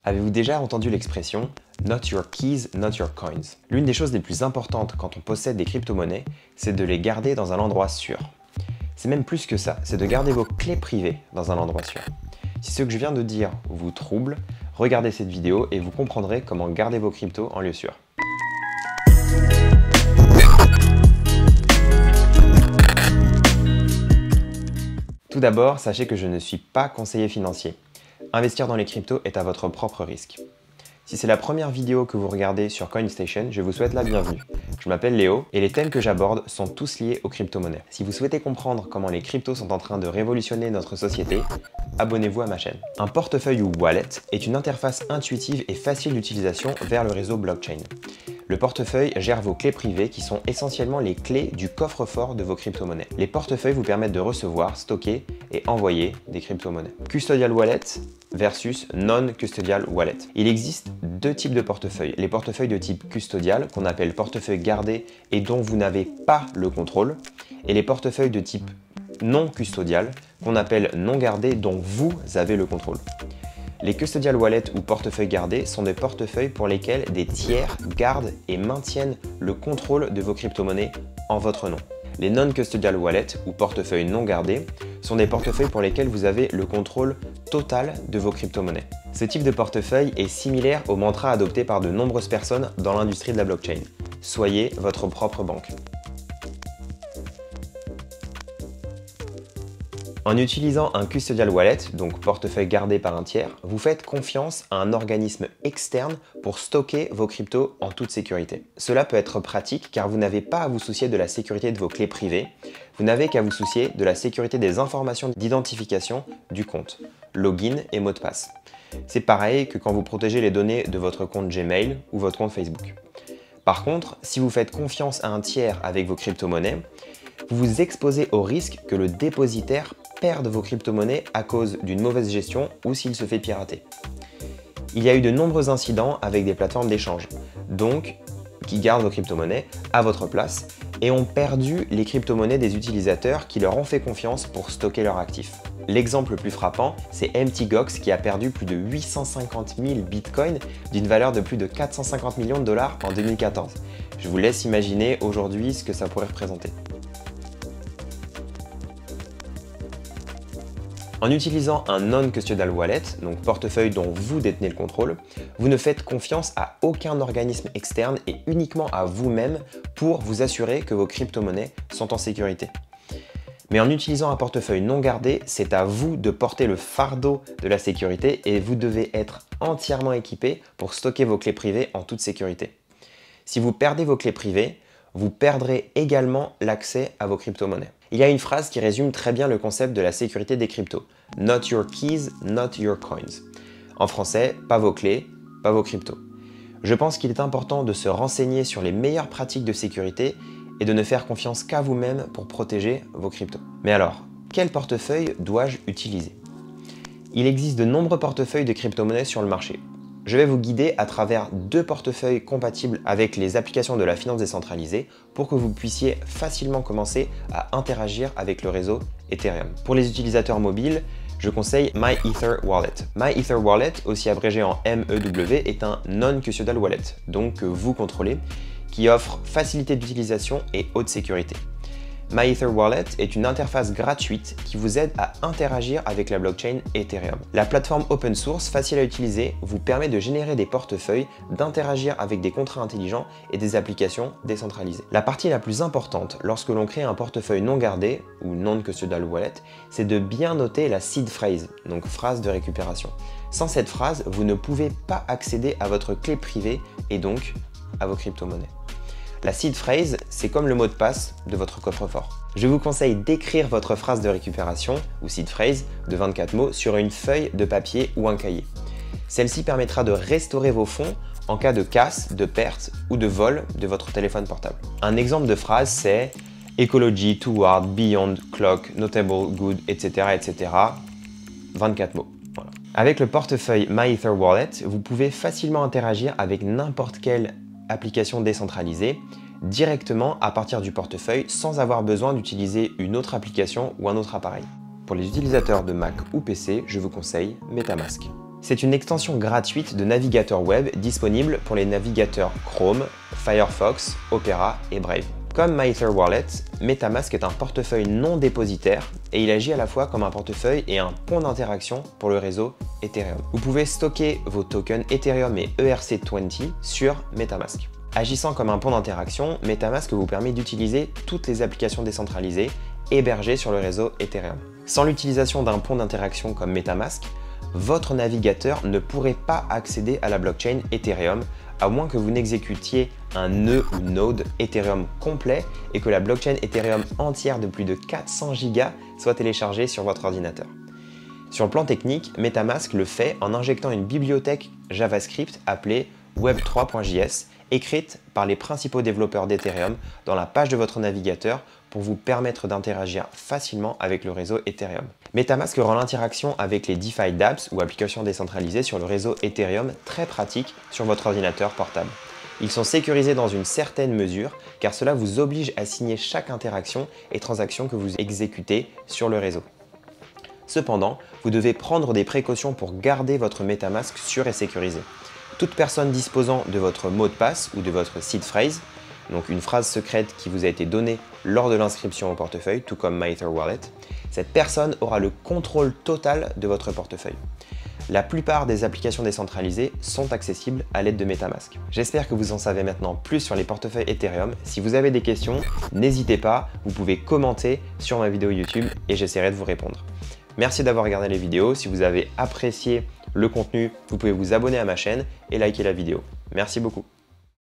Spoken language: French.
Avez-vous déjà entendu l'expression « Not your keys, not your coins ». L'une des choses les plus importantes quand on possède des crypto-monnaies, c'est de les garder dans un endroit sûr. C'est même plus que ça, c'est de garder vos clés privées dans un endroit sûr. Si ce que je viens de dire vous trouble, regardez cette vidéo et vous comprendrez comment garder vos cryptos en lieu sûr. Tout d'abord, sachez que je ne suis pas conseiller financier. Investir dans les cryptos est à votre propre risque. Si c'est la première vidéo que vous regardez sur CoinStation, je vous souhaite la bienvenue. Je m'appelle Léo et les thèmes que j'aborde sont tous liés aux crypto-monnaies. Si vous souhaitez comprendre comment les cryptos sont en train de révolutionner notre société, abonnez-vous à ma chaîne. Un portefeuille ou wallet est une interface intuitive et facile d'utilisation vers le réseau blockchain. Le portefeuille gère vos clés privées qui sont essentiellement les clés du coffre-fort de vos crypto-monnaies. Les portefeuilles vous permettent de recevoir, stocker et envoyer des crypto-monnaies. Custodial wallet versus non-custodial wallet. Il existe deux types de portefeuilles. Les portefeuilles de type custodial, qu'on appelle portefeuille gardé et dont vous n'avez pas le contrôle, et les portefeuilles de type non custodial, qu'on appelle non gardé, dont vous avez le contrôle. Les custodial wallets ou portefeuilles gardés sont des portefeuilles pour lesquels des tiers gardent et maintiennent le contrôle de vos crypto-monnaies en votre nom. Les non-custodial wallets ou portefeuilles non gardés sont des portefeuilles pour lesquels vous avez le contrôle total de vos crypto-monnaies. Ce type de portefeuille est similaire au mantra adopté par de nombreuses personnes dans l'industrie de la blockchain. Soyez votre propre banque. En utilisant un custodial wallet, donc portefeuille gardé par un tiers, vous faites confiance à un organisme externe pour stocker vos cryptos en toute sécurité. Cela peut être pratique car vous n'avez pas à vous soucier de la sécurité de vos clés privées, vous n'avez qu'à vous soucier de la sécurité des informations d'identification du compte, login et mot de passe. C'est pareil que quand vous protégez les données de votre compte Gmail ou votre compte Facebook. Par contre, si vous faites confiance à un tiers avec vos crypto-monnaies, vous vous exposez au risque que le dépositaire perde vos crypto-monnaies à cause d'une mauvaise gestion ou s'il se fait pirater. Il y a eu de nombreux incidents avec des plateformes d'échange, donc qui gardent vos crypto-monnaies à votre place et ont perdu les crypto-monnaies des utilisateurs qui leur ont fait confiance pour stocker leurs actifs. L'exemple le plus frappant, c'est MTGOX qui a perdu plus de 850 000 bitcoins d'une valeur de plus de 450 millions de dollars en 2014. Je vous laisse imaginer aujourd'hui ce que ça pourrait représenter. En utilisant un non-custodial wallet, donc portefeuille dont vous détenez le contrôle, vous ne faites confiance à aucun organisme externe et uniquement à vous-même pour vous assurer que vos crypto-monnaies sont en sécurité. Mais en utilisant un portefeuille non gardé, c'est à vous de porter le fardeau de la sécurité et vous devez être entièrement équipé pour stocker vos clés privées en toute sécurité. Si vous perdez vos clés privées, vous perdrez également l'accès à vos crypto-monnaies. Il y a une phrase qui résume très bien le concept de la sécurité des cryptos. Not your keys, not your coins. En français, pas vos clés, pas vos cryptos. Je pense qu'il est important de se renseigner sur les meilleures pratiques de sécurité et de ne faire confiance qu'à vous-même pour protéger vos cryptos. Mais alors, quel portefeuille dois-je utiliser? Il existe de nombreux portefeuilles de crypto-monnaies sur le marché. Je vais vous guider à travers deux portefeuilles compatibles avec les applications de la finance décentralisée pour que vous puissiez facilement commencer à interagir avec le réseau Ethereum. Pour les utilisateurs mobiles, je conseille MyEtherWallet. MyEtherWallet, aussi abrégé en MEW, est un non-custodial wallet, donc que vous contrôlez, qui offre facilité d'utilisation et haute sécurité. MyEtherWallet est une interface gratuite qui vous aide à interagir avec la blockchain Ethereum. La plateforme open source, facile à utiliser, vous permet de générer des portefeuilles, d'interagir avec des contrats intelligents et des applications décentralisées. La partie la plus importante lorsque l'on crée un portefeuille non gardé ou non-custodial wallet, c'est de bien noter la seed phrase, donc phrase de récupération. Sans cette phrase, vous ne pouvez pas accéder à votre clé privée et donc à vos crypto-monnaies. La seed phrase, c'est comme le mot de passe de votre coffre-fort. Je vous conseille d'écrire votre phrase de récupération, ou seed phrase, de 24 mots sur une feuille de papier ou un cahier. Celle-ci permettra de restaurer vos fonds en cas de casse, de perte ou de vol de votre téléphone portable. Un exemple de phrase, c'est « Ecology, toward, beyond, clock, notable, good, etc. etc. » 24 mots. Voilà. Avec le portefeuille MyEtherWallet, vous pouvez facilement interagir avec n'importe quelle application décentralisée directement à partir du portefeuille sans avoir besoin d'utiliser une autre application ou un autre appareil. Pour les utilisateurs de Mac ou PC, je vous conseille MetaMask. C'est une extension gratuite de navigateur web disponible pour les navigateurs Chrome, Firefox, Opera et Brave. Comme MyEtherWallet, MetaMask est un portefeuille non dépositaire et il agit à la fois comme un portefeuille et un pont d'interaction pour le réseau Ethereum. Vous pouvez stocker vos tokens Ethereum et ERC20 sur MetaMask. Agissant comme un pont d'interaction, MetaMask vous permet d'utiliser toutes les applications décentralisées hébergées sur le réseau Ethereum. Sans l'utilisation d'un pont d'interaction comme MetaMask, votre navigateur ne pourrait pas accéder à la blockchain Ethereum à moins que vous n'exécutiez un nœud ou node Ethereum complet et que la blockchain Ethereum entière de plus de 400 Go soit téléchargée sur votre ordinateur. Sur le plan technique, MetaMask le fait en injectant une bibliothèque JavaScript appelée web3.js, écrite par les principaux développeurs d'Ethereum dans la page de votre navigateur pour vous permettre d'interagir facilement avec le réseau Ethereum. MetaMask rend l'interaction avec les DeFi dApps ou applications décentralisées sur le réseau Ethereum très pratique sur votre ordinateur portable. Ils sont sécurisés dans une certaine mesure car cela vous oblige à signer chaque interaction et transaction que vous exécutez sur le réseau. Cependant, vous devez prendre des précautions pour garder votre MetaMask sûr et sécurisé. Toute personne disposant de votre mot de passe ou de votre seed phrase, donc une phrase secrète qui vous a été donnée lors de l'inscription au portefeuille, tout comme MyEtherWallet, cette personne aura le contrôle total de votre portefeuille. La plupart des applications décentralisées sont accessibles à l'aide de MetaMask. J'espère que vous en savez maintenant plus sur les portefeuilles Ethereum. Si vous avez des questions, n'hésitez pas, vous pouvez commenter sur ma vidéo YouTube et j'essaierai de vous répondre. Merci d'avoir regardé les vidéos. Si vous avez apprécié le contenu, vous pouvez vous abonner à ma chaîne et liker la vidéo. Merci beaucoup.